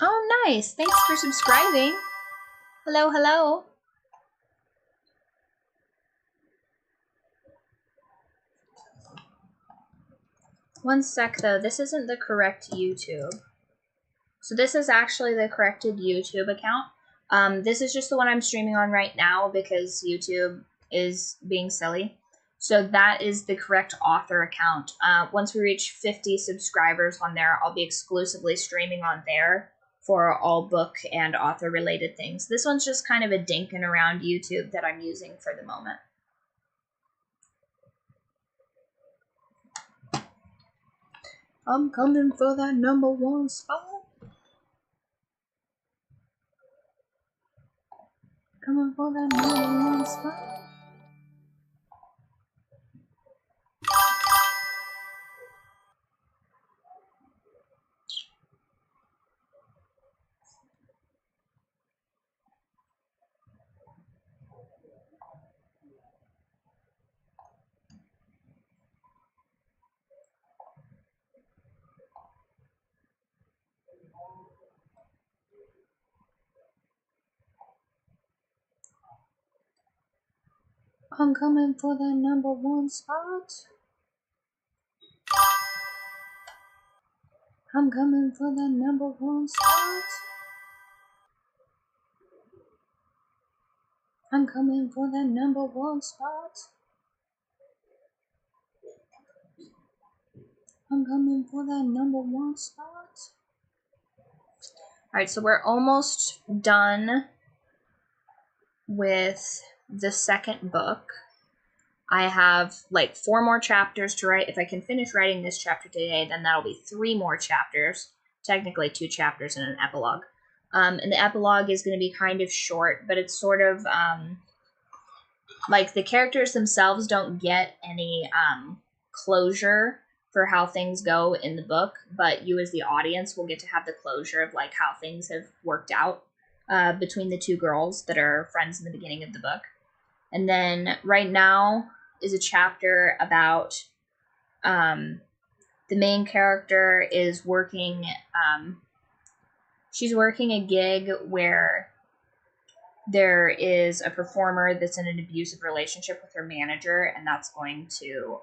Oh, nice. Thanks for subscribing. Hello, hello. One sec, though. This isn't the correct YouTube. So this is actually the corrected YouTube account. This is just the one I'm streaming on right now because YouTube is being silly. So that is the correct author account. Once we reach 50 subscribers on there, I'll be exclusively streaming on there for all book and author related things. This one's just kind of a dinking around YouTube that I'm using for the moment. I'm coming for that #1 spot. Coming for that #1 spot. I'm coming for that #1 spot. I'm coming for that #1 spot. I'm coming for that #1 spot. I'm coming for that #1 spot. Alright, so we're almost done with the second book. I have like 4 more chapters to write. If I can finish writing this chapter today, then that'll be 3 more chapters. Technically 2 chapters and an epilogue. And the epilogue is going to be kind of short, but it's sort of like the characters themselves don't get any closure for how things go in the book, but you as the audience will get to have the closure of like how things have worked out between the 2 girls that are friends in the beginning of the book. And then right now is a chapter about the main character is working, she's working a gig where there is a performer that's in an abusive relationship with her manager, and that's going to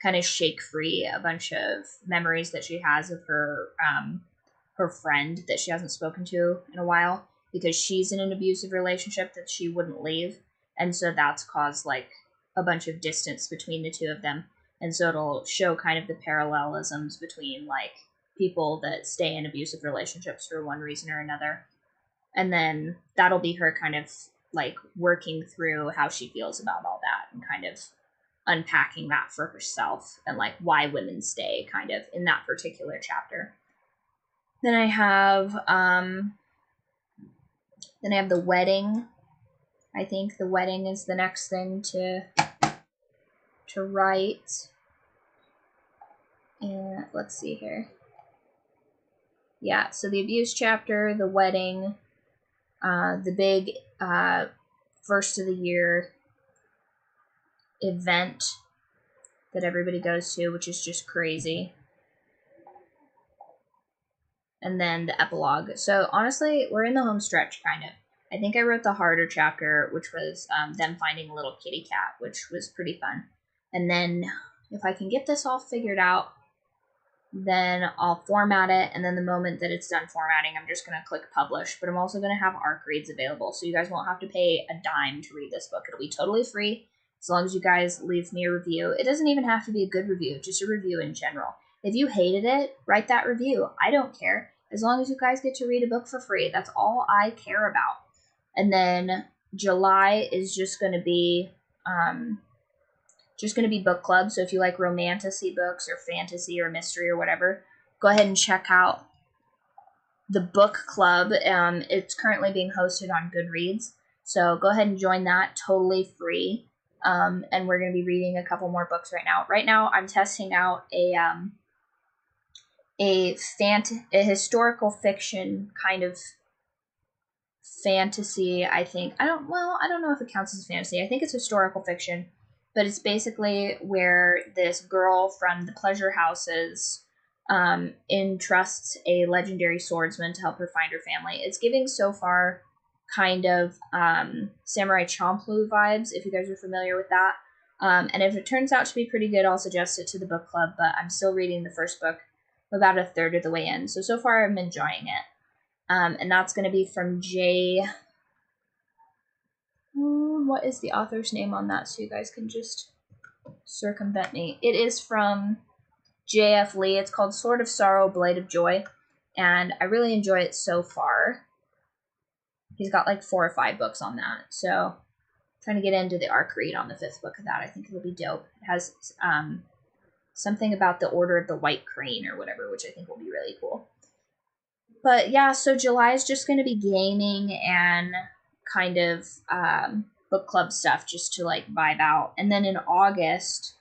kind of shake free a bunch of memories that she has of her her friend that she hasn't spoken to in a while, because she's in an abusive relationship that she wouldn't leave, and so that's caused like a bunch of distance between the two of them, and so it'll show kind of the parallelisms between like people that stay in abusive relationships for one reason or another. And then that'll be her kind of like working through how she feels about all that and kind of unpacking that for herself and like why women stay kind of in that particular chapter. Then I have The Wedding. I think The Wedding is the next thing to write. And let's see here. Yeah, so the abuse chapter, The Wedding, the big first of the year event that everybody goes to, which is just crazy. And then the epilogue. So honestly, we're in the home stretch, kind of. I think I wrote the harder chapter, which was them finding a little kitty cat, which was pretty fun. And then if I can get this all figured out, then I'll format it, and then the moment that it's done formatting, I'm just going to click publish. But I'm also going to have ARC reads available, so you guys won't have to pay a dime to read this book. It'll be totally free as long as you guys leave me a review. It doesn't even have to be a good review, just a review in general. If you hated it, write that review. I don't care. As long as you guys get to read a book for free, that's all I care about. And then July is just going to be book club. So if you like romantasy books or fantasy or mystery or whatever, go ahead and check out the book club. It's currently being hosted on Goodreads, so go ahead and join that, totally free. And we're going to be reading a couple more books right now. Right now, I'm testing out a historical fiction kind of fantasy. I think I don't know if it counts as fantasy. I think it's historical fiction. But it's basically where this girl from the pleasure houses entrusts a legendary swordsman to help her find her family. It's giving so far kind of Samurai Champloo vibes, if you guys are familiar with that. And if it turns out to be pretty good, I'll suggest it to the book club, but I'm still reading the first book about a third of the way in. So far I'm enjoying it. And that's going to be from what is the author's name on that, so you guys can just circumvent me? It is from J.F. Lee. It's called Sword of Sorrow, Blade of Joy, and I really enjoy it so far. He's got like 4 or 5 books on that, so I'm trying to get into the ARC read on the 5th book of that. I think it'll be dope. It has something about the Order of the White Crane or whatever, which I think will be really cool. But yeah, so July is just going to be gaming and kind of book club stuff just to like vibe out. And then in August,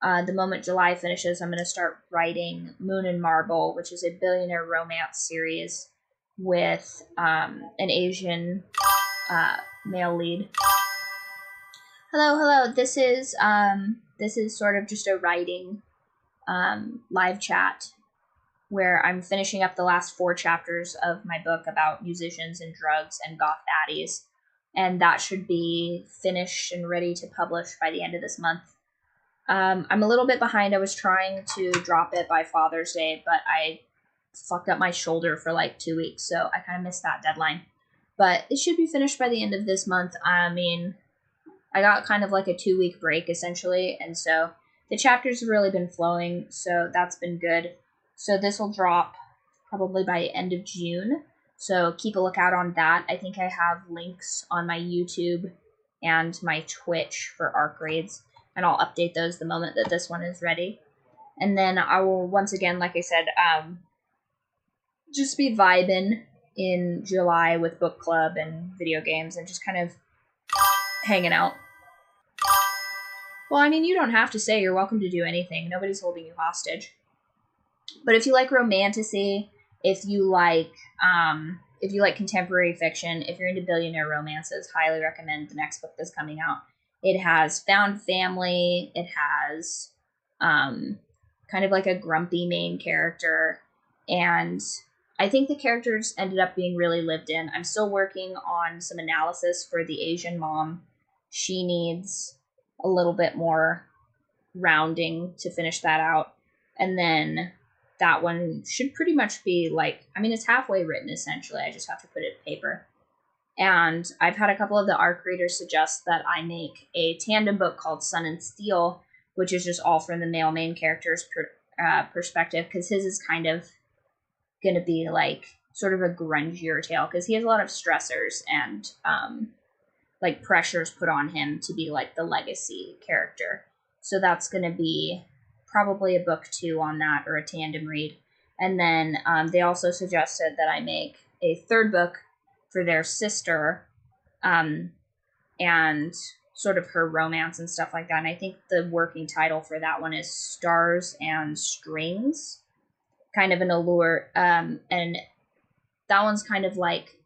the moment July finishes, I'm going to start writing Moon and Marble, which is a billionaire romance series with an Asian male lead. Hello. This is sort of just a writing live chat where I'm finishing up the last 4 chapters of my book about musicians and drugs and goth baddies. And that should be finished and ready to publish by the end of this month. I'm a little bit behind. I was trying to drop it by Father's Day, but I fucked up my shoulder for like 2 weeks, so I kind of missed that deadline. But it should be finished by the end of this month. I mean, I got kind of like a 2-week break, essentially, and so the chapters have really been flowing, so that's been good. So this will drop probably by end of June. So keep a lookout on that. I think I have links on my YouTube and my Twitch for ARC raids, and I'll update those the moment that this one is ready. And then I will, once again, like I said, just be vibing in July with book club and video games and just kind of hanging out. Well, I mean, you don't have to say. You're welcome to do anything. Nobody's holding you hostage. But if you like romantasy, if you like contemporary fiction, if you're into billionaire romances, highly recommend the next book that's coming out. It has found family. It has kind kind of like a grumpy main character. And I think the characters ended up being really lived in. I'm still working on some analysis for the Asian mom. She needs a little bit more rounding to finish that out. And then that one should pretty much be like, I mean, it's halfway written essentially. I just have to put it in paper. And I've had a couple of the ARC readers suggest that I make a tandem book called Sun and Steel, which is just all from the male main character's perspective, because his is kind of going to be like sort of a grungier tale, because he has a lot of stressors and like pressures put on him to be like the legacy character. So that's going to be probably a book 2 on that, or a tandem read. And then they also suggested that I make a 3rd book for their sister, and sort of her romance and stuff like that. And I think the working title for that one is Stars and Strings, kind of an allure. And that one's kind of like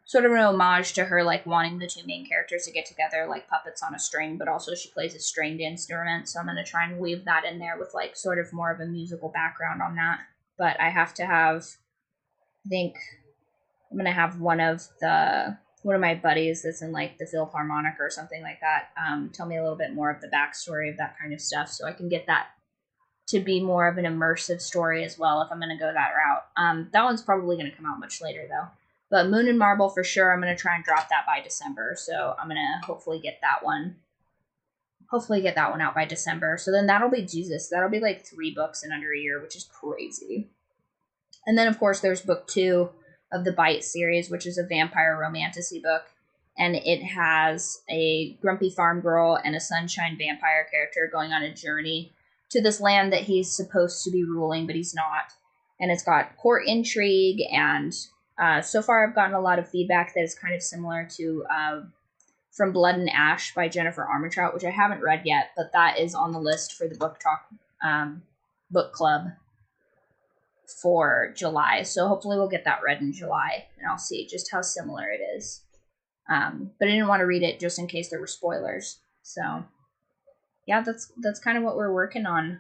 sort of an homage to her, like wanting the 2 main characters to get together like puppets on a string, but also she plays a stringed instrument. So I'm going to try and weave that in there with like sort of more of a musical background on that. But I have to have, I think I'm going to have one of my buddies that's in like the Philharmonic or something like that tell me a little bit more of the backstory of that kind of stuff, so I can get that to be more of an immersive story as well if I'm going to go that route. That one's probably going to come out much later though. But Moon and Marble for sure, I'm going to try and drop that by December. So I'm going to hopefully get that one out by December. So then that'll be Jesus. That'll be like 3 books in under a year, which is crazy. And then of course there's book 2 of the Bite series, which is a vampire romantasy book. And it has a grumpy farm girl and a sunshine vampire character going on a journey to this land that he's supposed to be ruling, but he's not. And it's got court intrigue, and so far I've gotten a lot of feedback that is kind of similar to From Blood and Ash by Jennifer Armentrout, which I haven't read yet, but that is on the list for the book talk book club for July. So hopefully we'll get that read in July, and I'll see just how similar it is. But I didn't want to read it just in case there were spoilers. So yeah, that's kind of what we're working on.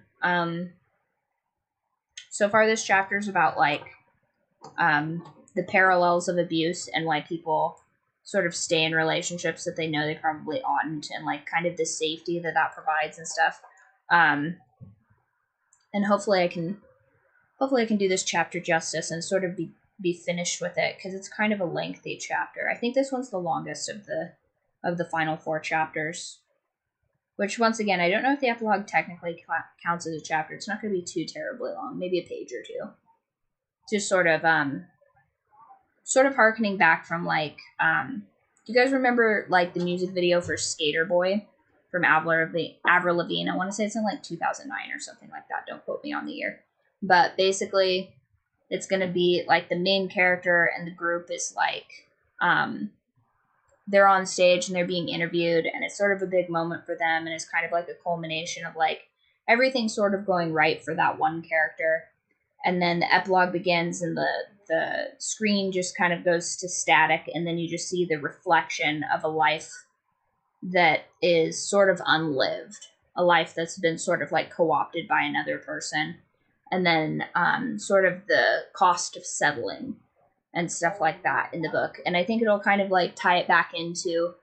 So far this chapter is about like the parallels of abuse and why people sort of stay in relationships that they know they probably oughtn't, and like kind of the safety that provides and stuff. And hopefully I can do this chapter justice and sort of be finished with it, because it's kind of a lengthy chapter. I think this one's the longest of the final 4 chapters, which once again, I don't know if the epilogue technically counts as a chapter. It's not going to be too terribly long, maybe a page or 2. Just sort of harkening back from like, do you guys remember like the music video for Skater Boy from Avril Lavigne? I want to say it's in like 2009 or something like that. Don't quote me on the year. But basically, it's going to be like the main character and the group is like, they're on stage and they're being interviewed, and it's sort of a big moment for them, and it's kind of like a culmination of like everything sort of going right for that one character. And then the epilogue begins, and the screen just kind of goes to static, and then you just see the reflection of a life that is sort of unlived, a life that's been sort of like co-opted by another person, and then sort of the cost of settling and stuff like that in the book. And I think it'll kind of like tie it back into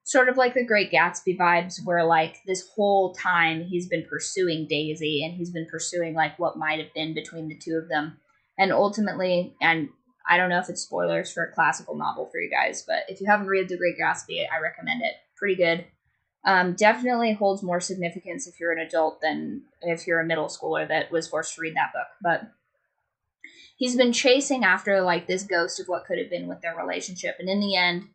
sort of like the Great Gatsby vibes, where like this whole time he's been pursuing Daisy, and he's been pursuing like what might have been between the 2 of them. And ultimately, and I don't know if it's spoilers for a classical novel for you guys, but if you haven't read The Great Gatsby, I recommend it. Pretty good. Definitely holds more significance if you're an adult than if you're a middle schooler that was forced to read that book. But he's been chasing after like this ghost of what could have been with their relationship. And in the end,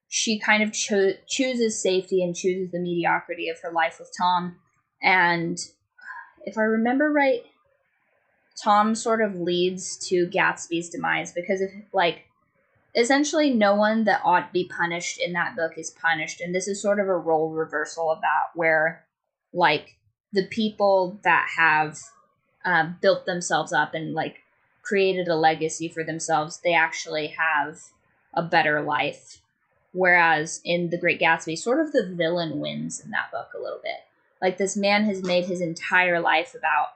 she kind of chooses safety and chooses the mediocrity of her life with Tom. And if I remember right, Tom sort of leads to Gatsby's demise, because if like essentially no one that ought to be punished in that book is punished. And this is sort of a role reversal of that, where like the people that have built themselves up and like created a legacy for themselves, they actually have a better life. Whereas in The Great Gatsby, sort of the villain wins in that book a little bit. Like, this man has made his entire life about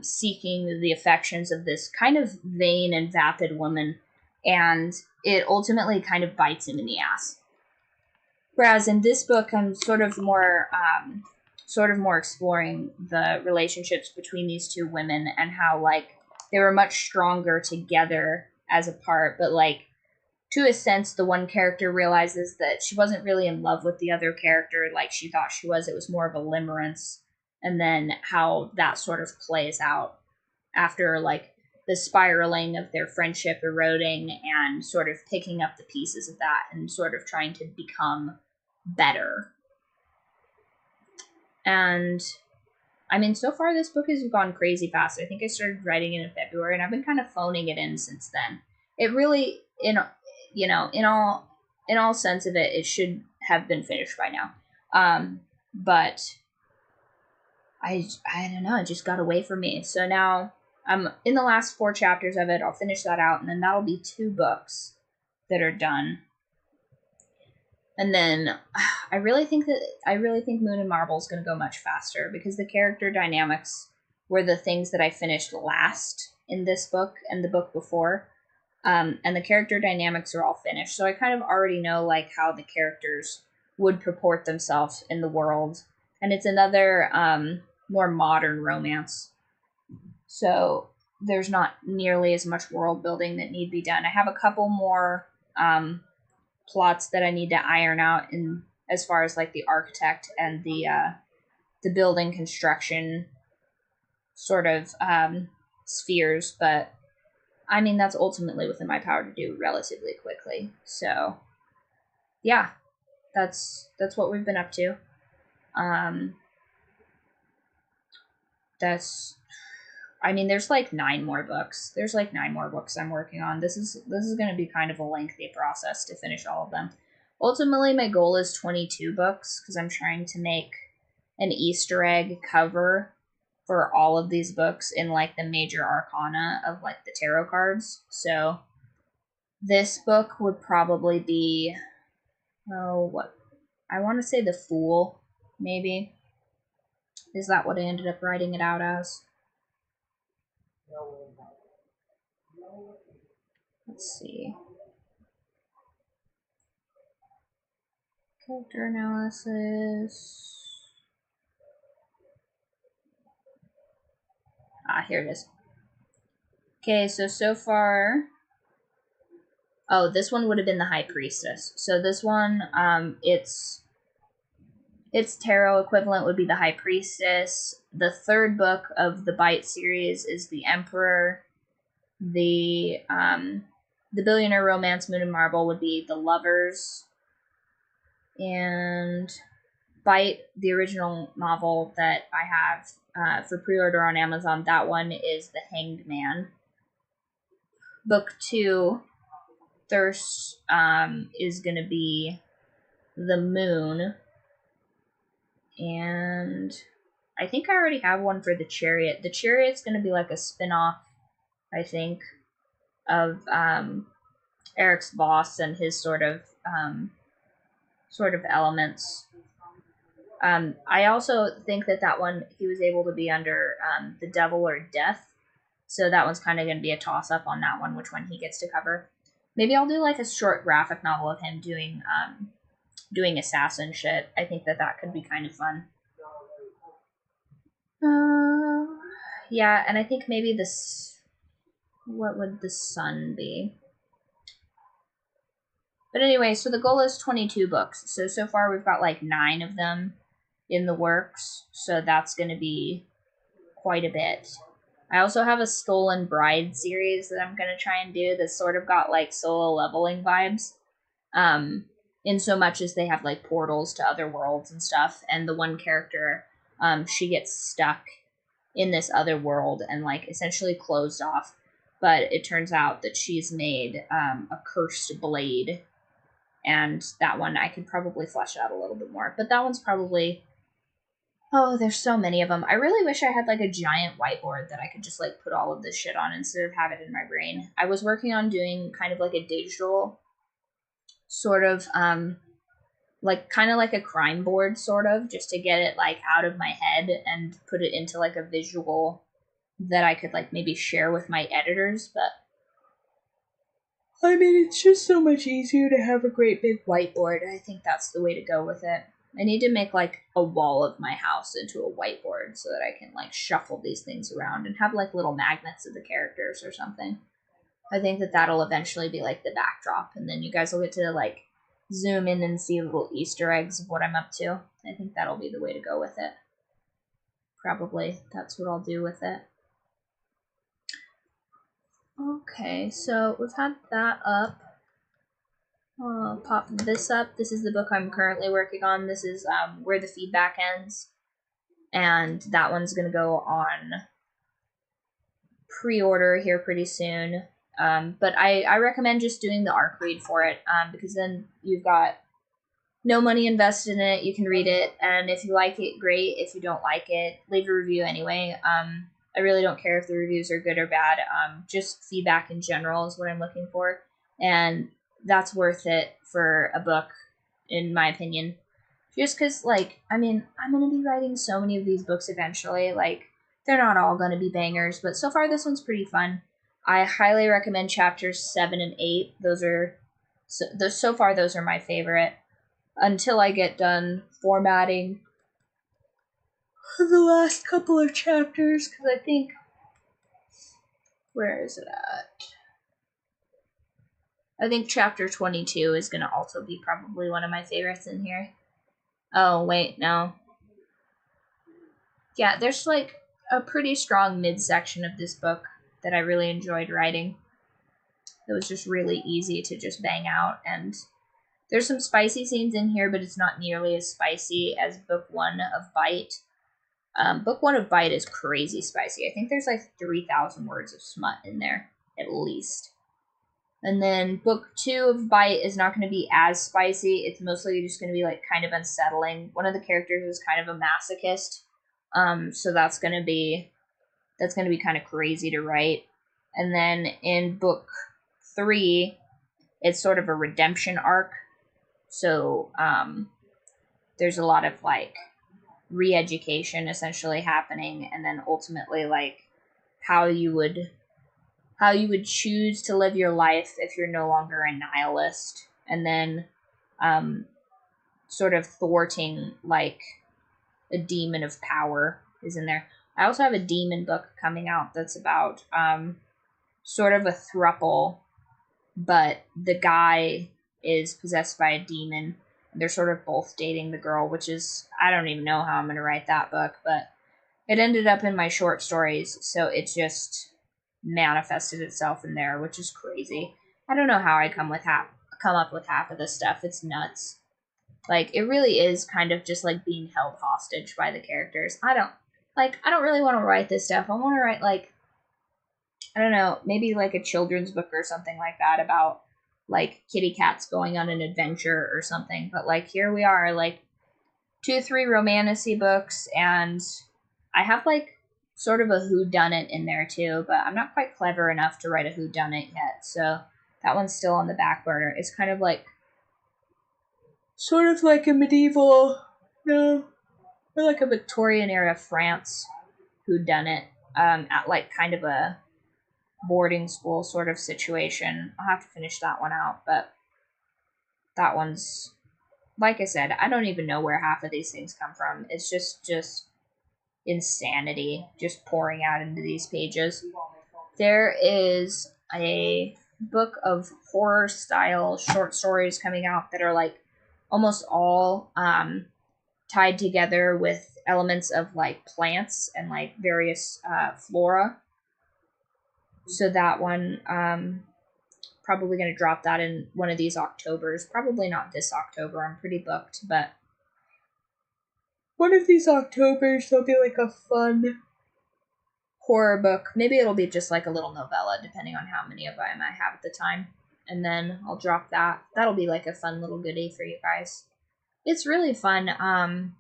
seeking the affections of this kind of vain and vapid woman, and it ultimately kind of bites him in the ass. Whereas in this book, I'm sort of more exploring the relationships between these two women and how, like, they were much stronger together as apart, but, like, to a sense, the one character realizes that she wasn't really in love with the other character like she thought she was. It was more of a limerence, and then how that sort of plays out after, like, the spiraling of their friendship eroding and sort of picking up the pieces of that and sort of trying to become better. And I mean, so far this book has gone crazy fast. I think I started writing it in February, and I've been kind of phoning it in since then. It really, in all sense of it, it should have been finished by now. But I don't know, it just got away from me. So now I'm in the last 4 chapters of it. I'll finish that out, and then that'll be 2 books that are done. And then I really think Moon and Marble is going to go much faster because the character dynamics were the things that I finished last in this book and the book before. And the character dynamics are all finished. So I kind of already know, like, how the characters would purport themselves in the world. And it's another more modern romance. So there's not nearly as much world building that need be done. I have a couple more plots that I need to iron out in as far as, like, the architect and the building construction sort of spheres, but I mean, that's ultimately within my power to do relatively quickly. So yeah, that's what we've been up to. I mean, there's like 9 more books. There's like 9 more books I'm working on. This is going to be kind of a lengthy process to finish all of them. Ultimately, my goal is 22 books because I'm trying to make an Easter egg cover for all of these books in, like, the major arcana of, like, the tarot cards. So this book would probably be, I want to say the Fool, maybe. Is that what I ended up writing it out as? Let's see. Character analysis. Here it is. Okay, so far... Oh, this one would have been the High Priestess. So this one, its tarot equivalent would be the High Priestess. The 3rd book of the Bite series is the Emperor. The Billionaire Romance, Moon and Marble, would be the Lovers. And Bite, the original novel that I have for pre-order on Amazon, that one is The Hanged Man. Book 2, Thirst, is going to be The Moon. And I think I already have one for The Chariot. The Chariot's going to be like a spin-off, I think, of Eric's boss and his sort of elements. I also think that one, he was able to be under The Devil or Death. So that one's kind of going to be a toss-up on that one, which one he gets to cover. Maybe I'll do, like, a short graphic novel of him doing assassin shit. I think that could be kind of fun. Yeah, and I think maybe this... What would the Sun be? But anyway, so the goal is 22 books. So far we've got, like, 9 of them in the works. So that's going to be quite a bit. I also have a Stolen Bride series that I'm going to try and do that's sort of got, like, solo leveling vibes. In so much as they have, like, portals to other worlds and stuff. And the one character, she gets stuck in this other world and, like, essentially closed off. But it turns out that she's made a cursed blade. And that one, I could probably flesh out a little bit more. But that one's probably... Oh, there's so many of them. I really wish I had, like, a giant whiteboard that I could just, like, put all of this shit on instead of have it in my brain. I was working on doing kind of like a digital sort of like kind of like a crime board sort of, just to get it like out of my head and put it into like a visual that I could like maybe share with my editors. But I mean, it's just so much easier to have a great big whiteboard. I think that's the way to go with it. I need to make like a wall of my house into a whiteboard so that I can like shuffle these things around and have like little magnets of the characters or something. I think that that'll eventually be like the backdrop, and then you guys will get to like zoom in and see little Easter eggs of what I'm up to. I think that'll be the way to go with it. Probably that's what I'll do with it. Okay, so we've had that up. I'll pop this up. This is the book I'm currently working on. This is Where the Feedback Ends. And that one's going to go on pre-order here pretty soon. But I recommend just doing the ARC read for it, because then you've got no money invested in it. You can read it, and if you like it, great. If you don't like it, leave a review anyway. I really don't care if the reviews are good or bad. Just feedback in general is what I'm looking for, and that's worth it for a book, in my opinion. Just because, like, I mean, I'm going to be writing so many of these books eventually. Like, they're not all going to be bangers, but so far this one's pretty fun. I highly recommend chapters 7 and 8. So far those are my favorite. Until I get done formatting the last couple of chapters, because I think, where is it at? I think chapter 22 is going to also be probably one of my favorites in here. Oh, wait, no. Yeah, there's like a pretty strong midsection of this book that I really enjoyed writing. It was just really easy to just bang out, and there's some spicy scenes in here, but it's not nearly as spicy as book 1 of Bite. Book 1 of Bite is crazy spicy. I think there's like 3,000 words of smut in there, at least. And then book 2 of Bite is not going to be as spicy. It's mostly just going to be like kind of unsettling. One of the characters is kind of a masochist, so that's going to be kind of crazy to write. And then in book 3, it's sort of a redemption arc. So there's a lot of like re-education essentially happening, and then ultimately like how you would choose to live your life if you're no longer a nihilist, and then sort of thwarting like a demon of power is in there. I also have a demon book coming out that's about sort of a throuple, but the guy is possessed by a demon, and they're sort of both dating the girl, which is, I don't even know how I'm going to write that book, but it ended up in my short stories, so it just manifested itself in there, which is crazy. I don't know how I come up with half of this stuff. It's nuts. Like, it really is kind of just like being held hostage by the characters. I don't really want to write this stuff. I want to write like, I don't know, maybe like a children's book or something like that about like kitty cats going on an adventure or something. But like, here we are, like 2-3 romantasy books, and I have like sort of a whodunit in there too, but I'm not quite clever enough to write a whodunit yet, so that one's still on the back burner. It's kind of like sort of like a medieval, no, or like a Victorian era France whodunit, at like kind of a boarding school sort of situation. I'll have to finish that one out, but that one's, like I said, I don't even know where half of these things come from. It's just insanity just pouring out into these pages. There is a book of horror style short stories coming out that are like almost all tied together with elements of like plants and like various flora. So that one, probably going to drop that in one of these Octobers. Probably not this October. I'm pretty booked, but one of these Octobers there'll be like a fun horror book. Maybe it'll be just like a little novella, depending on how many of them I have at the time. And then I'll drop that. That'll be like a fun little goodie for you guys. It's really fun.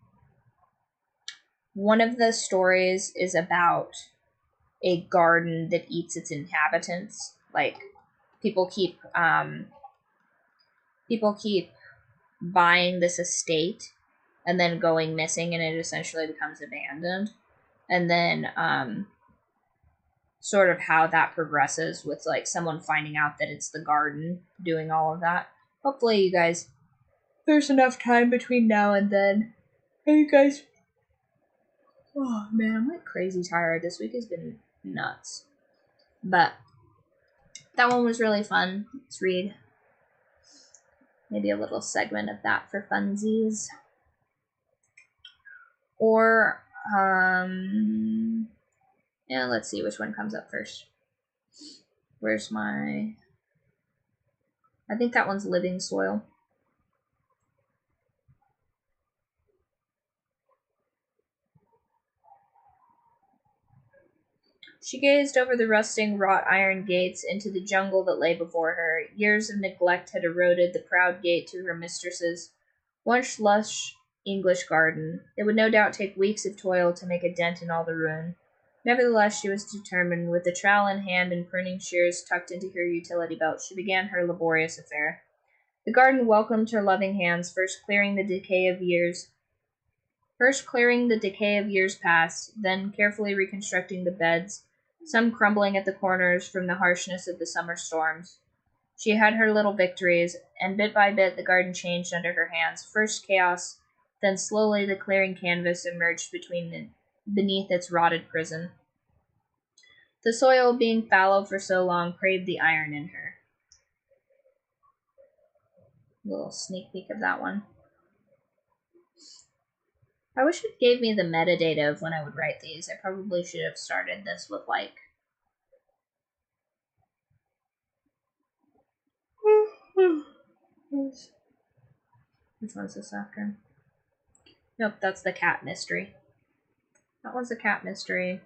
One of the stories is about a garden that eats its inhabitants. Like, people keep buying this estate and then going missing, and it essentially becomes abandoned. And then sort of how that progresses with like someone finding out that it's the garden doing all of that. Hopefully you guys, there's enough time between now and then. Hey you guys. Oh man, I'm like crazy tired. This week has been nuts. But that one was really fun. Let's read maybe a little segment of that for funsies. Or yeah, let's see which one comes up first. Where's my... I think that one's Living Soil. She gazed over the rusting wrought iron gates into the jungle that lay before her. Years of neglect had eroded the proud gate to her mistress's once lush English garden. It would no doubt take weeks of toil to make a dent in all the ruin. Nevertheless, she was determined. With the trowel in hand and pruning shears tucked into her utility belt, she began her laborious affair. The garden welcomed her loving hands, first clearing the decay of years past, then carefully reconstructing the beds, some crumbling at the corners from the harshness of the summer storms. She had her little victories, and bit by bit the garden changed under her hands. First chaos, then slowly the clearing canvas emerged beneath its rotted prison. The soil, being fallow for so long, craved the iron in her. A little sneak peek of that one. I wish it gave me the metadata of when I would write these. I probably should have started this with like... Which one's this after? Nope, that's the cat mystery. That one's a cat mystery.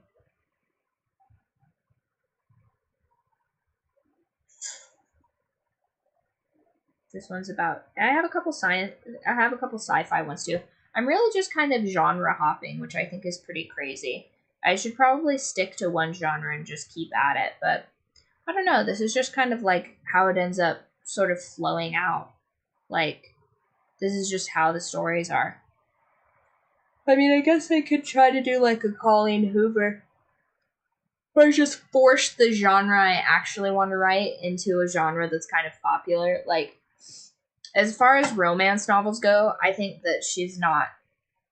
This one's about... I have a couple sci-fi ones too. I'm really just kind of genre hopping, which I think is pretty crazy. I should probably stick to one genre and just keep at it, but I don't know. This is just kind of like how it ends up sort of flowing out. Like, this is just how the stories are. I mean, I guess I could try to do like a Colleen Hoover, or just force the genre I actually want to write into a genre that's kind of popular. Like, as far as romance novels go, I think that she's not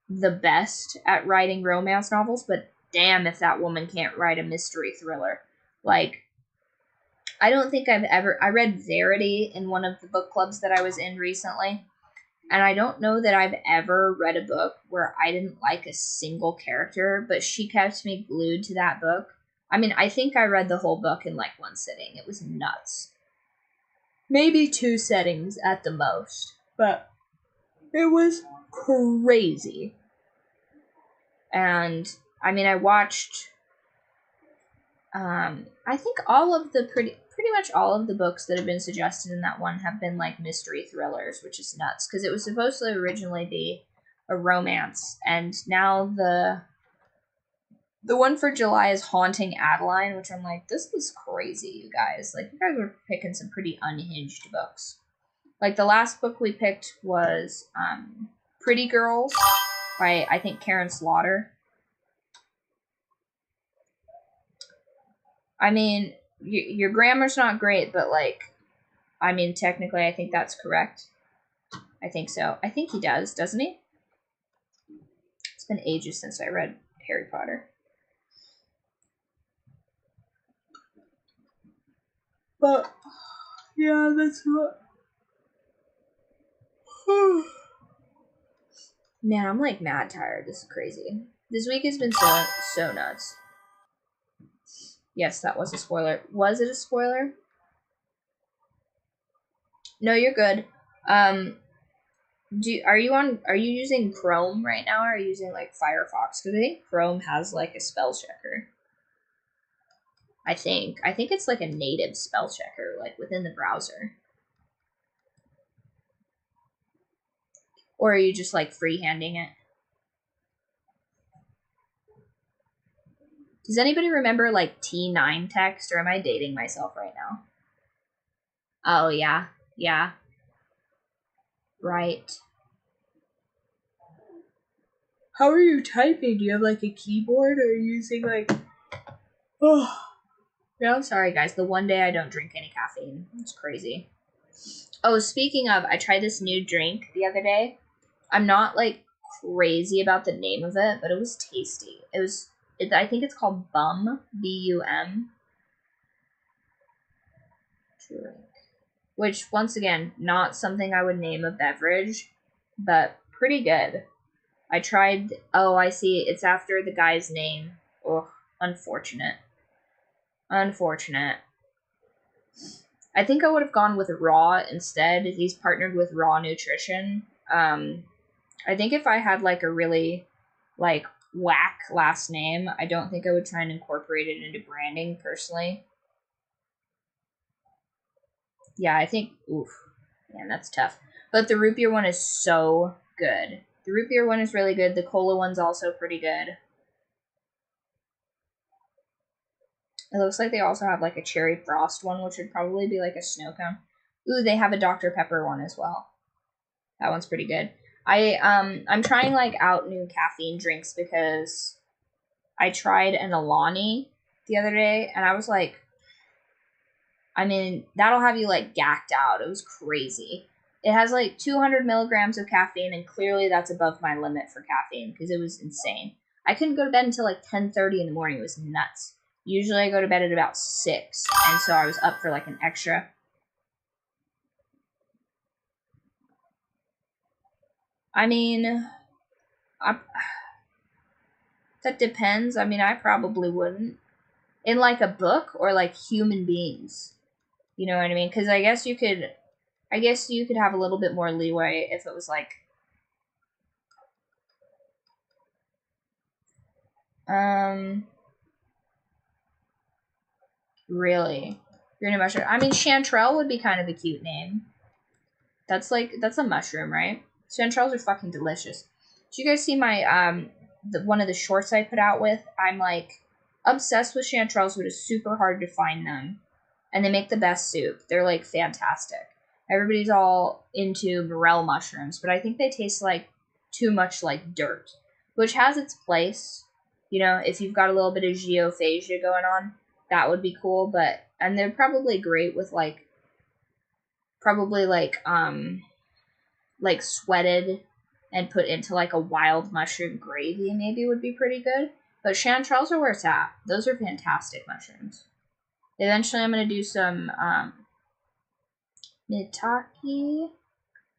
the best at writing romance novels, but damn if that woman can't write a mystery thriller. Like, I don't think I read Verity in one of the book clubs that I was in recently, and I don't know that I've ever read a book where I didn't like a single character, but she kept me glued to that book. I mean, I think I read the whole book in like one sitting. It was nuts. Maybe 2 settings at the most, but it was crazy. And I mean, I watched I think all of the pretty much all of the books that have been suggested in that one have been like mystery thrillers, which is nuts because it was supposed to originally be a romance, and now the one for July is Haunting Adeline, which I'm like, this is crazy, you guys. Like, you guys were picking some pretty unhinged books. Like, the last book we picked was Pretty Girls by, I think, Karen Slaughter. I mean, your grammar's not great, but, like, I mean, technically, I think that's correct. I think so. I think he does, doesn't he? It's been ages since I read Harry Potter. But, yeah, that's what... Man, I'm, like, mad tired. This is crazy. This week has been so nuts. Yes, that was a spoiler. Was it a spoiler? No, you're good. Are you using Chrome right now, or are you using, like, Firefox? Because I think Chrome has, like, a spell checker. I think it's like a native spell checker, like within the browser. Or are you just like freehanding it? Does anybody remember like T9 text, or am I dating myself right now? Oh yeah, yeah. Right. How are you typing? Do you have like a keyboard or are you using like... Oh. Yeah, I'm sorry guys. The one day I don't drink any caffeine. It's crazy. Oh, speaking of, I tried this new drink the other day. I'm not like crazy about the name of it, but it was tasty. I think it's called Bum, B-U-M. Drink. Which, once again, not something I would name a beverage, but pretty good. I tried, oh, I see, it's after the guy's name. Oh, unfortunate. Unfortunate. I think I would have gone with Raw instead. He's partnered with Raw Nutrition. I think if I had like a really like whack last name, I don't think I would try and incorporate it into branding personally. Yeah, I think, oof, man, that's tough. But the root beer one is so good. The root beer one is really good. The cola one's also pretty good. It looks like they also have like a cherry frost one, which would probably be like a snow cone. Ooh, they have a Dr. Pepper one as well. That one's pretty good. I'm trying like out new caffeine drinks because I tried an Alani the other day and I was like, I mean, that'll have you like gacked out. It was crazy. It has like 200 milligrams of caffeine, and clearly that's above my limit for caffeine because it was insane. I couldn't go to bed until like 10:30 in the morning. It was nuts. Usually I go to bed at about 6, and so I was up for like an extra. I mean, that depends. I mean, I probably wouldn't. In like a book or like human beings. You know what I mean? Because I guess you could have a little bit more leeway if it was like, really, you're gonna mushroom. I mean, chanterelle would be kind of a cute name. That's a mushroom, right? Chanterelles are fucking delicious. Did you guys see my one of the shorts I put out with? I'm like obsessed with chanterelles, but it's super hard to find them, and they make the best soup. They're like fantastic. Everybody's all into morel mushrooms, but I think they taste like too much like dirt, which has its place. You know, if you've got a little bit of geophagia going on, that would be cool. But and they're probably great with like like sweated and put into like a wild mushroom gravy maybe would be pretty good. But chanterelles are where it's at. Those are fantastic mushrooms. Eventually I'm going to do some Mitake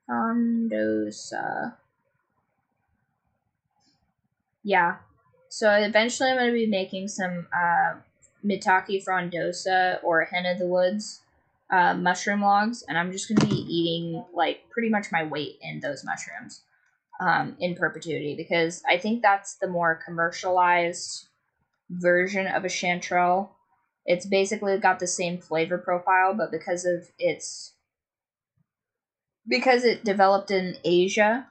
frondosa. Yeah. So eventually I'm going to be making some Mitake frondosa or hen of the woods mushroom logs, and I'm just going to be eating like pretty much my weight in those mushrooms in perpetuity because I think that's the more commercialized version of a chanterelle. It's basically got the same flavor profile, but because it developed in Asia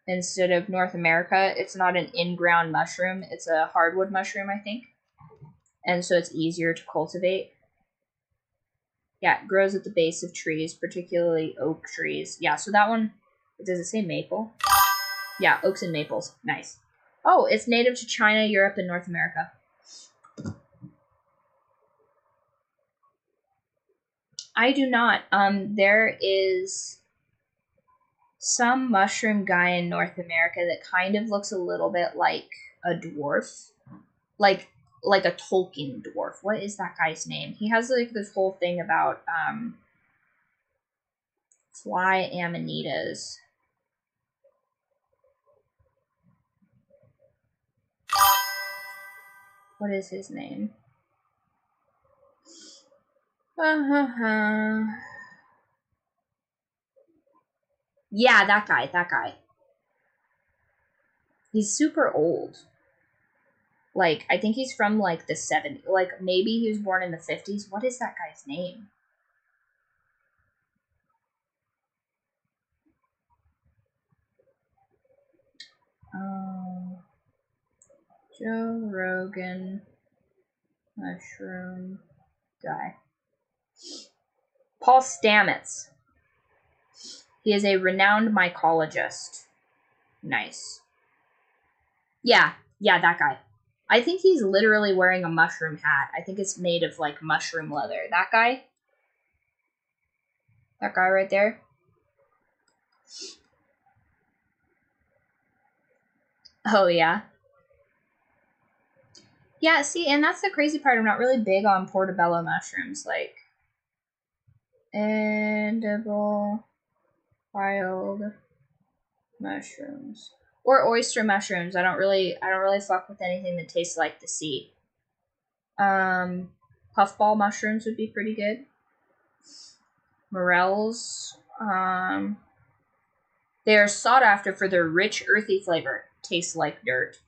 instead of North America, it's not an in-ground mushroom. It's a hardwood mushroom, I think. And so it's easier to cultivate. Yeah, it grows at the base of trees, particularly oak trees. Yeah, so that one, does it say maple? Yeah, oaks and maples. Nice. Oh, it's native to China, Europe, and North America. I do not. There is some mushroom guy in North America that kind of looks a little bit like a dwarf. Like a Tolkien dwarf. What is that guy's name? He has like this whole thing about fly amanitas. What is his name? Yeah, that guy. He's super old. Like, I think he's from like the 70s. Like, maybe he was born in the 50s. What is that guy's name? Oh, Joe Rogan mushroom guy. Paul Stamets. He is a renowned mycologist. Nice. Yeah, that guy. I think he's literally wearing a mushroom hat. I think it's made of, like, mushroom leather. That guy? That guy right there? Oh, yeah. Yeah, see, and that's the crazy part. I'm not really big on portobello mushrooms. Like, edible wild mushrooms. Or oyster mushrooms. I don't really fuck with anything that tastes like the sea. Puffball mushrooms would be pretty good. Morels. They are sought after for their rich, earthy flavor. Tastes like dirt.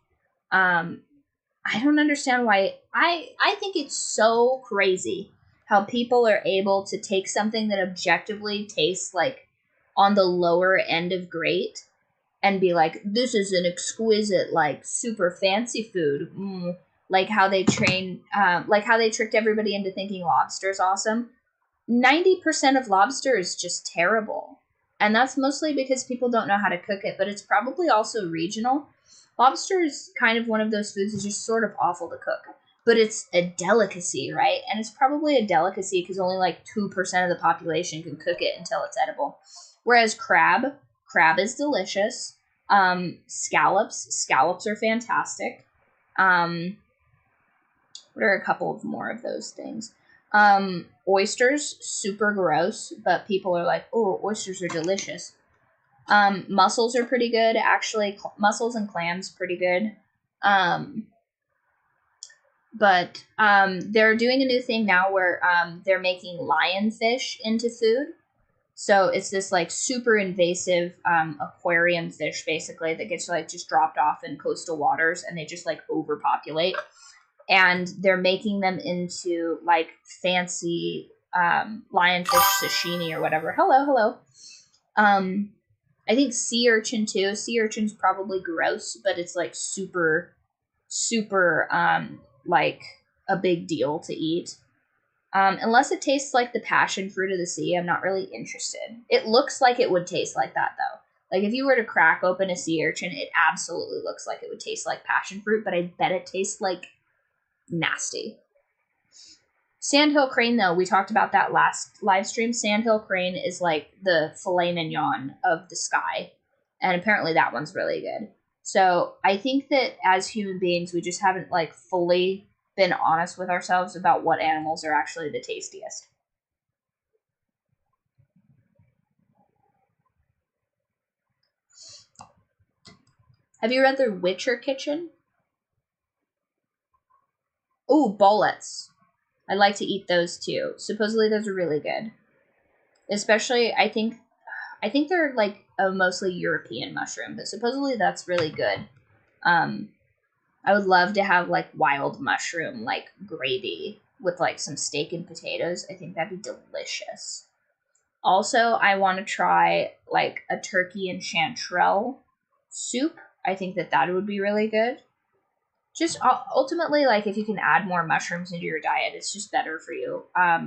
I don't understand why. I think it's so crazy how people are able to take something that objectively tastes like on the lower end of great and be like, this is an exquisite, like, super fancy food. Like how they like how they tricked everybody into thinking lobster is awesome. 90% of lobster is just terrible. And that's mostly because people don't know how to cook it, but it's probably also regional. Lobster is kind of one of those foods that's just sort of awful to cook. But it's a delicacy, right? And it's probably a delicacy because only like 2% of the population can cook it until it's edible. Whereas crab is delicious. Scallops are fantastic. What are a couple of more of those things? Oysters, super gross, but people are like, oh, oysters are delicious. Mussels are pretty good, actually. Mussels and clams, pretty good. But they're doing a new thing now where they're making lionfish into food. So it's this like super invasive aquarium fish basically that gets like just dropped off in coastal waters and they just like overpopulate. And they're making them into like fancy lionfish sashimi or whatever. Hello. I think sea urchin too. Sea urchin's probably gross, but it's like super like a big deal to eat. Unless it tastes like the passion fruit of the sea, I'm not really interested. It looks like it would taste like that, though. Like, if you were to crack open a sea urchin, it absolutely looks like it would taste like passion fruit, but I bet it tastes like nasty. Sandhill crane, though, we talked about that last live stream. Sandhill crane is like the filet mignon of the sky, and apparently that one's really good. So I think that as human beings, we just haven't, like, fully been honest with ourselves about what animals are actually the tastiest. Have you read The Witcher Kitchen? Ooh, bullets. I like to eat those too. Supposedly those are really good. Especially, I think they're like a mostly European mushroom, but supposedly that's really good. I would love to have like wild mushroom like gravy with like some steak and potatoes. I think that'd be delicious. Also, I want to try like a turkey and chanterelle soup. I think that would be really good. Just ultimately, like, if you can add more mushrooms into your diet, it's just better for you.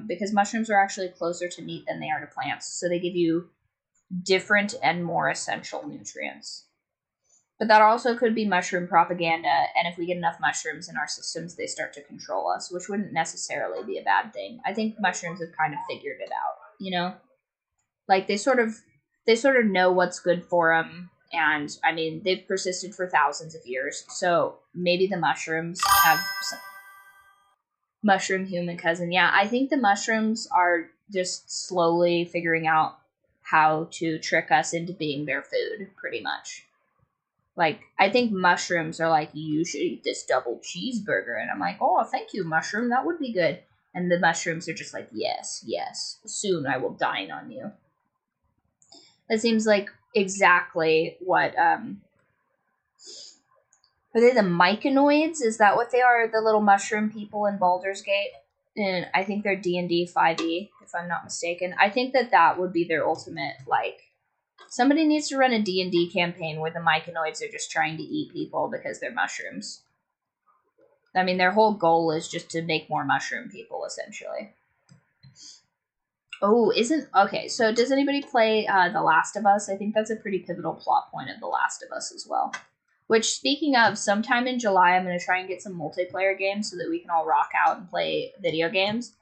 Because mushrooms are actually closer to meat than they are to plants. So they give you different and more essential nutrients. But that also could be mushroom propaganda, and if we get enough mushrooms in our systems, they start to control us, which wouldn't necessarily be a bad thing. I think mushrooms have kind of figured it out, you know? Like, they sort of know what's good for them, and, I mean, they've persisted for thousands of years, so maybe the mushrooms have some mushroom human cousin. Yeah, I think the mushrooms are just slowly figuring out how to trick us into being their food, pretty much. Like, I think mushrooms are like, you should eat this double cheeseburger. And I'm like, oh, thank you, mushroom. That would be good. And the mushrooms are just like, yes. Soon I will dine on you. That seems like exactly what, are they the myconoids? Is that what they are? The little mushroom people in Baldur's Gate? And I think they're D&D 5e, if I'm not mistaken. I think that would be their ultimate, like, somebody needs to run a D&D campaign where the myconoids are just trying to eat people because they're mushrooms. I mean, their whole goal is just to make more mushroom people, essentially. Oh, okay, so does anybody play The Last of Us? I think that's a pretty pivotal plot point of The Last of Us as well. Which, speaking of, sometime in July, I'm going to try and get some multiplayer games so that we can all rock out and play video games.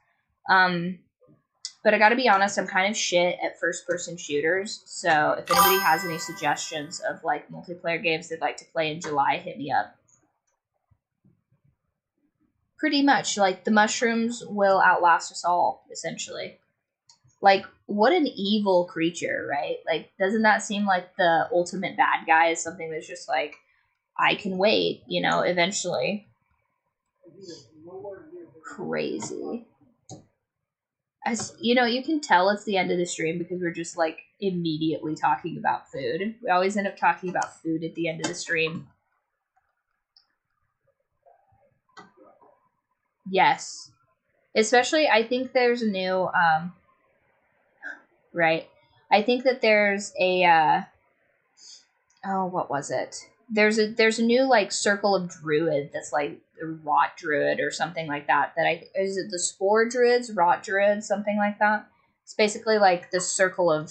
But I gotta be honest, I'm kind of shit at first-person shooters, so if anybody has any suggestions of, like, multiplayer games they'd like to play in July, hit me up. Pretty much, like, the mushrooms will outlast us all, essentially. Like, what an evil creature, right? Like, doesn't that seem like the ultimate bad guy is something that's just like, I can wait, you know, eventually. Crazy. As you know, you can tell it's the end of the stream because we're just like immediately talking about food. We always end up talking about food at the end of the stream. Yes. Especially, I think there's a new, right. I think that there's a, oh, what was it? There's a new, like, circle of druid that's, like, a rot druid or something like that. Is it the spore druids, rot druids, something like that? It's basically, like, the circle of,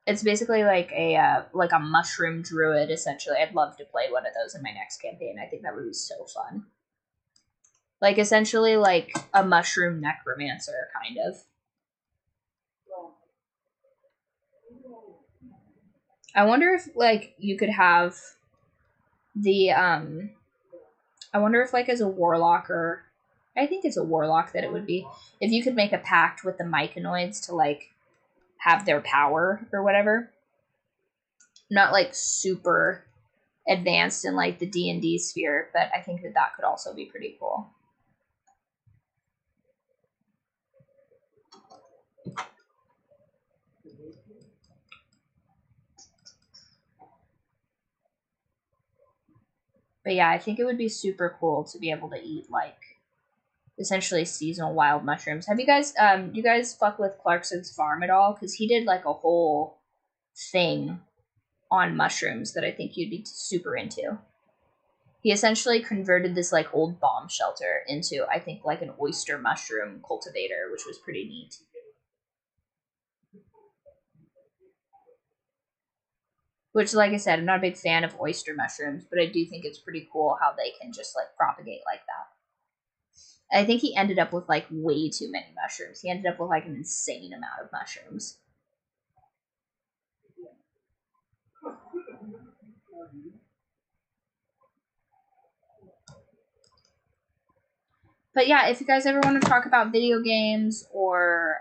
it's basically like a mushroom druid, essentially. I'd love to play one of those in my next campaign. I think that would be so fun. Like, essentially, like, a mushroom necromancer, kind of. I wonder if, like, you could have the, I wonder if, like, as a warlock, or I think it's a warlock that it would be, if you could make a pact with the myconoids to, like, have their power or whatever. Not, like, super advanced in, like, the D&D sphere, but I think that that could also be pretty cool. But yeah, I think it would be super cool to be able to eat, like, essentially seasonal wild mushrooms. Have you guys, do you guys fuck with Clarkson's Farm at all? Because he did, like, a whole thing on mushrooms that I think you'd be super into. He essentially converted this, like, old bomb shelter into, I think, like, an oyster mushroom cultivator, which was pretty neat. Which, like I said, I'm not a big fan of oyster mushrooms, but I do think it's pretty cool how they can just, like, propagate like that. I think he ended up with, like, way too many mushrooms. He ended up with, like, an insane amount of mushrooms. But yeah, if you guys ever want to talk about video games or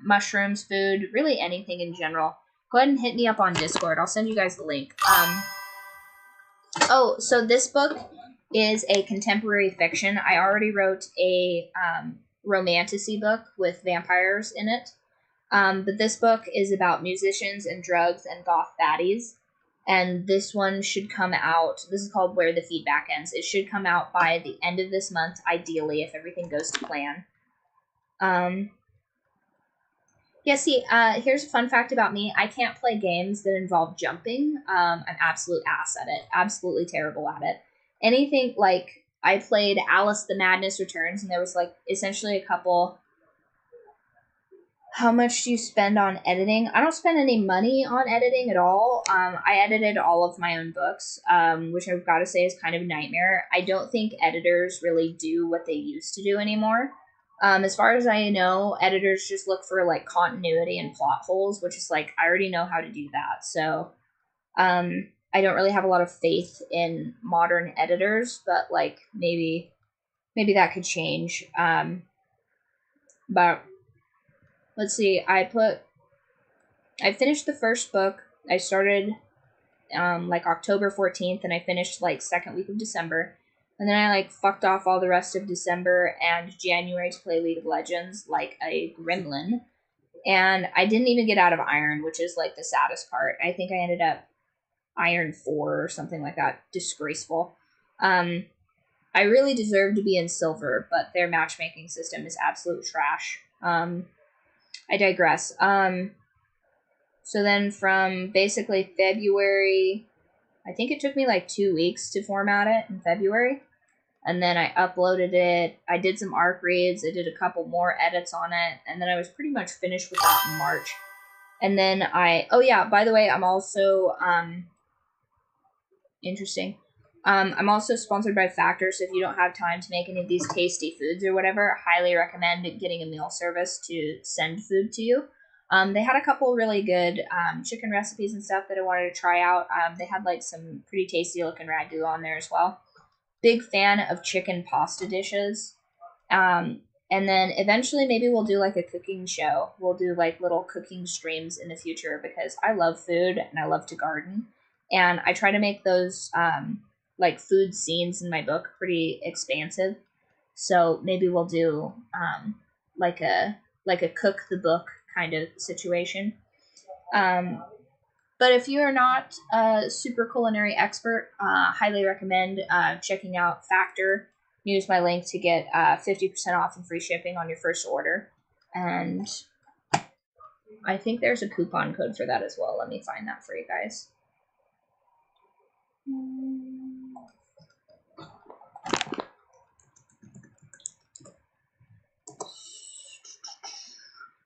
mushrooms, food, really anything in general, go ahead and hit me up on Discord. I'll send you guys the link. Oh, so this book is a contemporary fiction. I already wrote a romantasy book with vampires in it. But this book is about musicians and drugs and goth baddies. And this one should come out, this is called Where the Feedback Ends. It should come out by the end of this month, ideally, if everything goes to plan. Yeah, see, here's a fun fact about me. I can't play games that involve jumping. I'm absolute ass at it. Absolutely terrible at it. Anything, like, I played Alice the Madness Returns, and there was, like, essentially a couple... How much do you spend on editing? I don't spend any money on editing at all. I edited all of my own books, which I've got to say is kind of a nightmare. I don't think editors really do what they used to do anymore. As far as I know, editors just look for, like, continuity and plot holes, which is, like, I already know how to do that. So, I don't really have a lot of faith in modern editors, but, like, maybe that could change. But let's see, I finished the first book. I started, like, October 14th, and I finished, like, second week of December. And then I, like, fucked off all the rest of December and January to play League of Legends like a gremlin. And I didn't even get out of Iron, which is, like, the saddest part. I think I ended up Iron 4 or something like that. Disgraceful. I really deserve to be in Silver, but their matchmaking system is absolute trash. I digress. So then from basically February, I think it took me like 2 weeks to format it in February. and then I uploaded it. I did some ARC reads. I did a couple more edits on it, and then I was pretty much finished with that in March. And then oh yeah, by the way, I'm also, interesting. I'm also sponsored by Factor, so if you don't have time to make any of these tasty foods or whatever, I highly recommend getting a meal service to send food to you. They had a couple really good chicken recipes and stuff that I wanted to try out. They had like some pretty tasty looking ragu on there as well. Big fan of chicken pasta dishes. And then eventually maybe we'll do like a cooking show. We'll do like little cooking streams in the future because I love food and I love to garden. And I try to make those like food scenes in my book pretty expansive. So maybe we'll do like a cook the book kind of situation. But if you're not a super culinary expert, highly recommend checking out Factor. Use my link to get 50% off and free shipping on your first order. And I think there's a coupon code for that as well. Let me find that for you guys.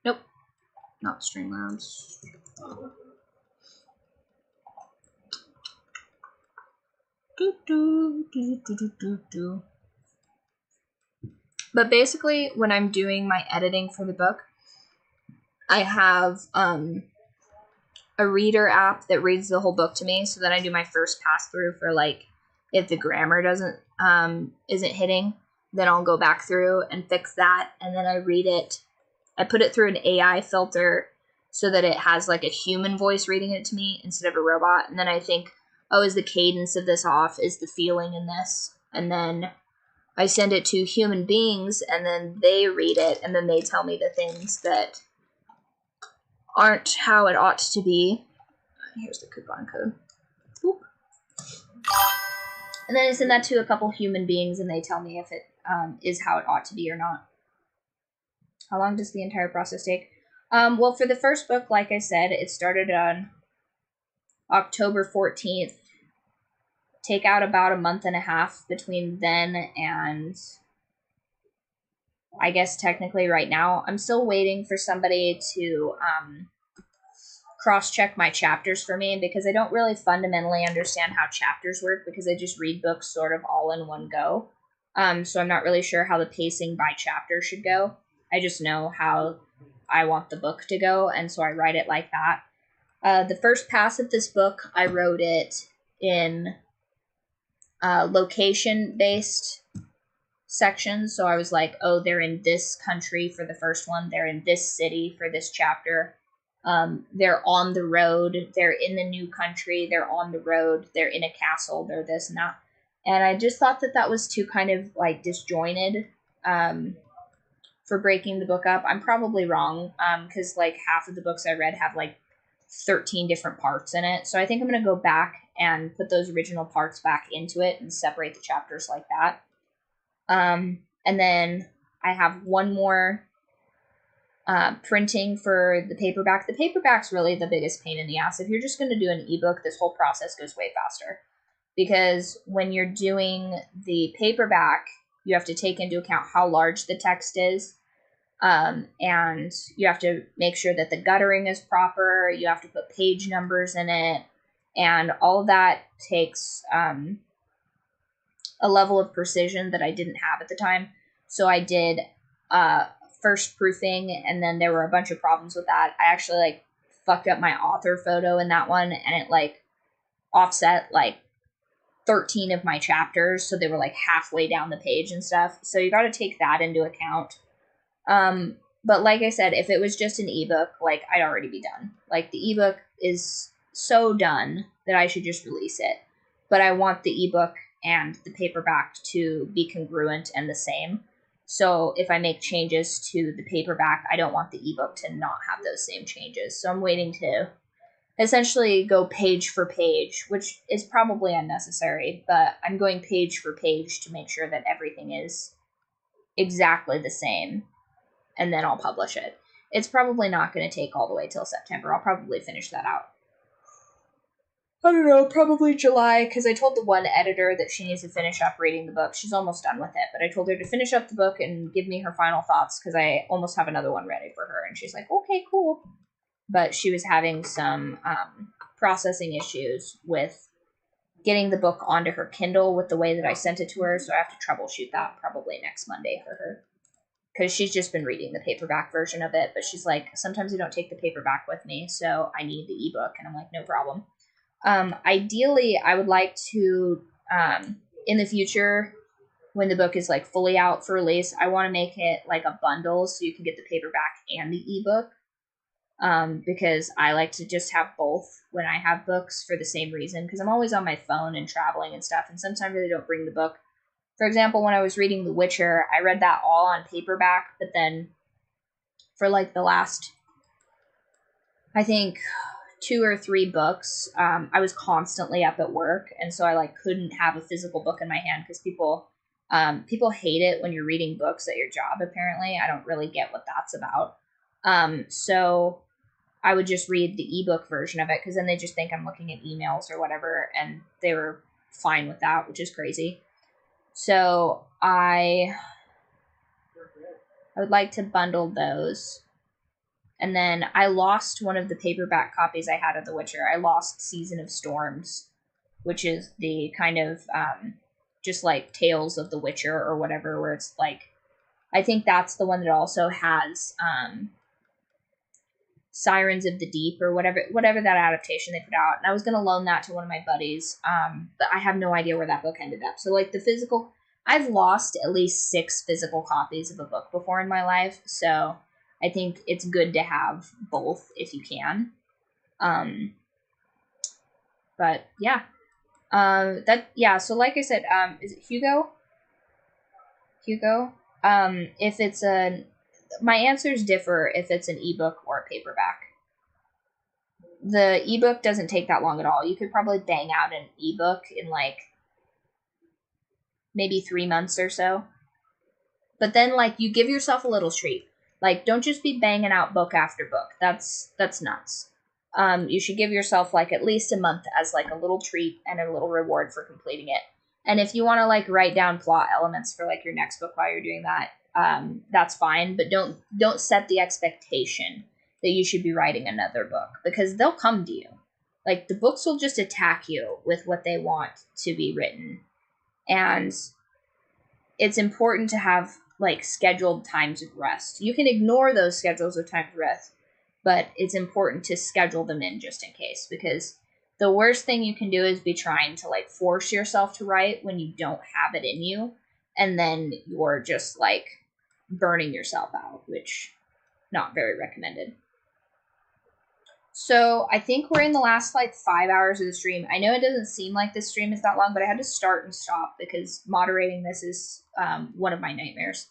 Nope, not Streamlabs. But basically, when I'm doing my editing for the book, I have a reader app that reads the whole book to me. So then I do my first pass through for like if the grammar isn't hitting, then I'll go back through and fix that, and then I read it. I put it through an AI filter so that it has like a human voice reading it to me instead of a robot, and then I think, oh, is the cadence of this off? Is the feeling in this? And then I send it to human beings, and then they read it, and then they tell me the things that aren't how it ought to be. Here's the coupon code. Boop. And then I send that to a couple human beings, and they tell me if it is how it ought to be or not. How long does the entire process take? Well, for the first book, like I said, it started on October 14th. Take out about a month and a half between then and I guess technically right now. I'm still waiting for somebody to cross-check my chapters for me because I don't really fundamentally understand how chapters work because I just read books sort of all in one go. So I'm not really sure how the pacing by chapter should go. I just know how I want the book to go, and so I write it like that. The first pass of this book, I wrote it in location-based sections. So I was like, oh, they're in this country for the first one. They're in this city for this chapter. They're on the road. They're in the new country. They're on the road. They're in a castle. They're this and that. And I just thought that that was too kind of like disjointed for breaking the book up. I'm probably wrong because like half of the books I read have like 13 different parts in it. So I think I'm going to go back and put those original parts back into it and separate the chapters like that. And then I have one more printing for the paperback. The paperback's really the biggest pain in the ass. If you're just going to do an ebook, this whole process goes way faster. Because when you're doing the paperback, you have to take into account how large the text is. And you have to make sure that the guttering is proper. You have to put page numbers in it. And all of that takes a level of precision that I didn't have at the time. So I did first proofing, and then there were a bunch of problems with that. I actually like fucked up my author photo in that one, and it like offset like 13 of my chapters, so they were like halfway down the page and stuff. So you got to take that into account. But like I said, if it was just an ebook, like I'd already be done. Like the ebook is so done that I should just release it. But I want the ebook and the paperback to be congruent and the same. So if I make changes to the paperback, I don't want the ebook to not have those same changes. So I'm waiting to essentially go page for page, which is probably unnecessary, but I'm going page for page to make sure that everything is exactly the same, and then I'll publish it. It's probably not going to take all the way till September. I'll probably finish that out. I don't know, probably July, because I told the one editor that she needs to finish up reading the book. She's almost done with it, but I told her to finish up the book and give me her final thoughts, because I almost have another one ready for her, and she's like, okay, cool. But she was having some processing issues with getting the book onto her Kindle with the way that I sent it to her, so I have to troubleshoot that probably next Monday for her. Because she's just been reading the paperback version of it, but she's like, sometimes I don't take the paperback with me, so I need the ebook, and I'm like, no problem. Ideally, I would like to, in the future, when the book is like fully out for release, I want to make it like a bundle so you can get the paperback and the ebook. Because I like to just have both when I have books for the same reason, because I'm always on my phone and traveling and stuff, and sometimes I don't bring the book. For example, when I was reading The Witcher, I read that all on paperback, but then for like the last, I think, 2 or 3 books, I was constantly up at work, and so I like couldn't have a physical book in my hand because people hate it when you're reading books at your job. Apparently, I don't really get what that's about. So I would just read the ebook version of it, because then they just think I'm looking at emails or whatever, and they were fine with that, which is crazy. So I would like to bundle those. And then I lost one of the paperback copies I had of The Witcher. I lost Season of Storms, which is the kind of just like Tales of the Witcher or whatever, where it's like, I think that's the one that also has Sirens of the Deep or whatever that adaptation they put out. And I was going to loan that to one of my buddies, but I have no idea where that book ended up. So like the physical, I've lost at least 6 physical copies of a book before in my life, so I think it's good to have both if you can. But yeah. So like I said, is it Hugo? Hugo? If it's my answers differ if it's an ebook or a paperback. The ebook doesn't take that long at all. You could probably bang out an ebook in like maybe 3 months or so. But then like you give yourself a little treat. Like, don't just be banging out book after book. That's nuts. You should give yourself like at least a month as like a little treat and a little reward for completing it. And if you want to like write down plot elements for like your next book while you're doing that, that's fine. But don't set the expectation that you should be writing another book, because they'll come to you. Like, the books will just attack you with what they want to be written. And it's important to have like scheduled times of rest. You can ignore those schedules of times of rest, but it's important to schedule them in just in case, because the worst thing you can do is be trying to like force yourself to write when you don't have it in you, and then you're just like burning yourself out, which not very recommended. So I think we're in the last like 5 hours of the stream. I know it doesn't seem like this stream is that long, but I had to start and stop because moderating this is one of my nightmares.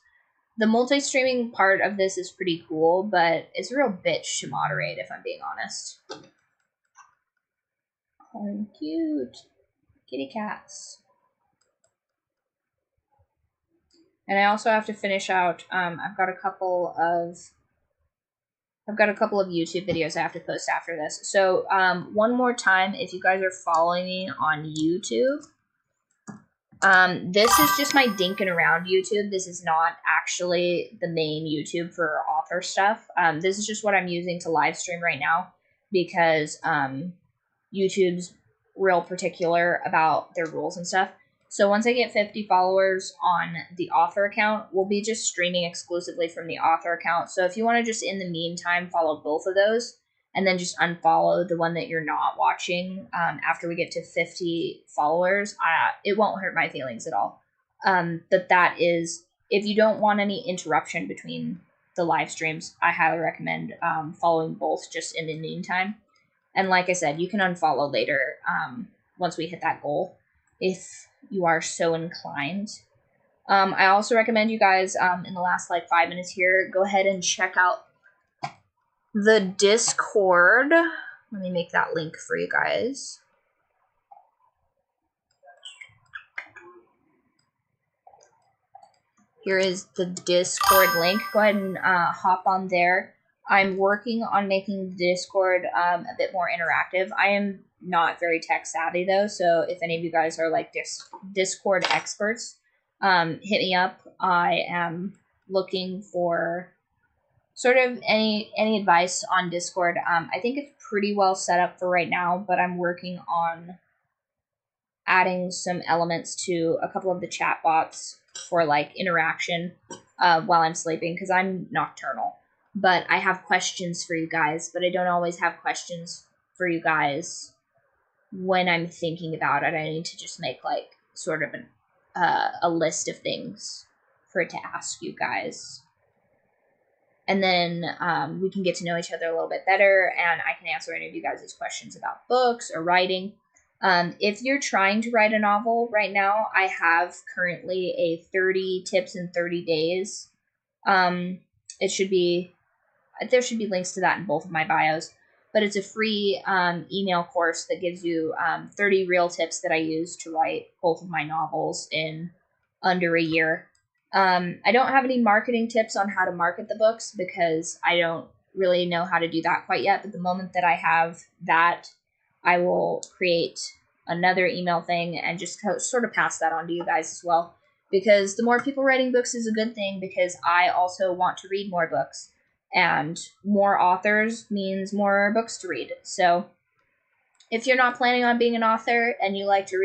The multi-streaming part of this is pretty cool, but it's a real bitch to moderate, if I'm being honest. Oh, cute. Kitty cats. And I also have to finish out, I've got a couple of YouTube videos I have to post after this. So, one more time, if you guys are following me on YouTube, this is just my dinking around YouTube. This is not actually the main YouTube for author stuff. This is just what I'm using to live stream right now, because YouTube's real particular about their rules and stuff. So once I get 50 followers on the author account, we'll be just streaming exclusively from the author account. So if you want to just in the meantime follow both of those, and then just unfollow the one that you're not watching after we get to 50 followers, it won't hurt my feelings at all. But that is, if you don't want any interruption between the live streams, I highly recommend following both just in the meantime. And like I said, you can unfollow later once we hit that goal, if you are so inclined. I also recommend you guys, in the last like 5 minutes here, go ahead and check out the Discord. Let me make that link for you guys. Here is the Discord link. Go ahead and hop on there. I'm working on making the Discord a bit more interactive. I am not very tech savvy though, so if any of you guys are like Discord experts, hit me up. I am looking for sort of any advice on Discord. I think it's pretty well set up for right now, but I'm working on adding some elements to a couple of the chat bots for like interaction while I'm sleeping, because I'm nocturnal. But I have questions for you guys, but I don't always have questions for you guys when I'm thinking about it. I need to just make like sort of a list of things for it to ask you guys. And then we can get to know each other a little bit better, and I can answer any of you guys' questions about books or writing. If you're trying to write a novel right now, I have currently a 30 tips in 30 days. There should be links to that in both of my bios, but it's a free email course that gives you 30 real tips that I use to write both of my novels in under a year. I don't have any marketing tips on how to market the books because I don't really know how to do that quite yet, but the moment that I have that, I will create another email thing and just sort of pass that on to you guys as well, because the more people writing books is a good thing, because I also want to read more books, and more authors means more books to read. So if you're not planning on being an author and you like to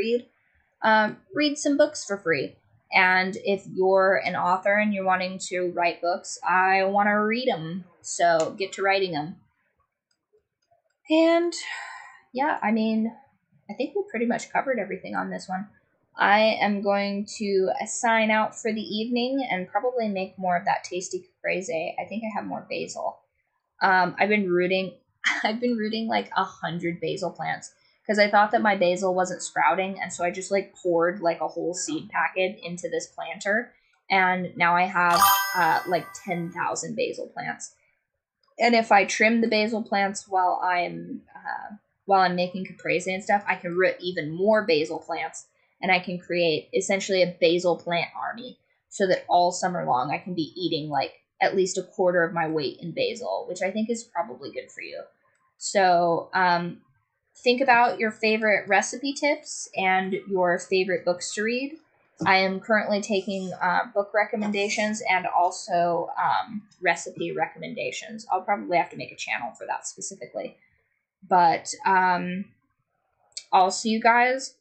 read some books for free. And if you're an author and you're wanting to write books, I want to read them, so get to writing them. And yeah, I mean, I think we pretty much covered everything on this one. I am going to sign out for the evening and probably make more of that tasty caprese. I think I have more basil. I've been rooting like 100 basil plants because I thought that my basil wasn't sprouting, and so I just like poured like a whole seed packet into this planter, and now I have like 10,000 basil plants. And if I trim the basil plants while I'm making caprese and stuff, I can root even more basil plants, and I can create essentially a basil plant army, so that all summer long I can be eating like at least a quarter of my weight in basil, which I think is probably good for you. So think about your favorite recipe tips and your favorite books to read. I am currently taking book recommendations and also recipe recommendations. I'll probably have to make a channel for that specifically. But I'll see you guys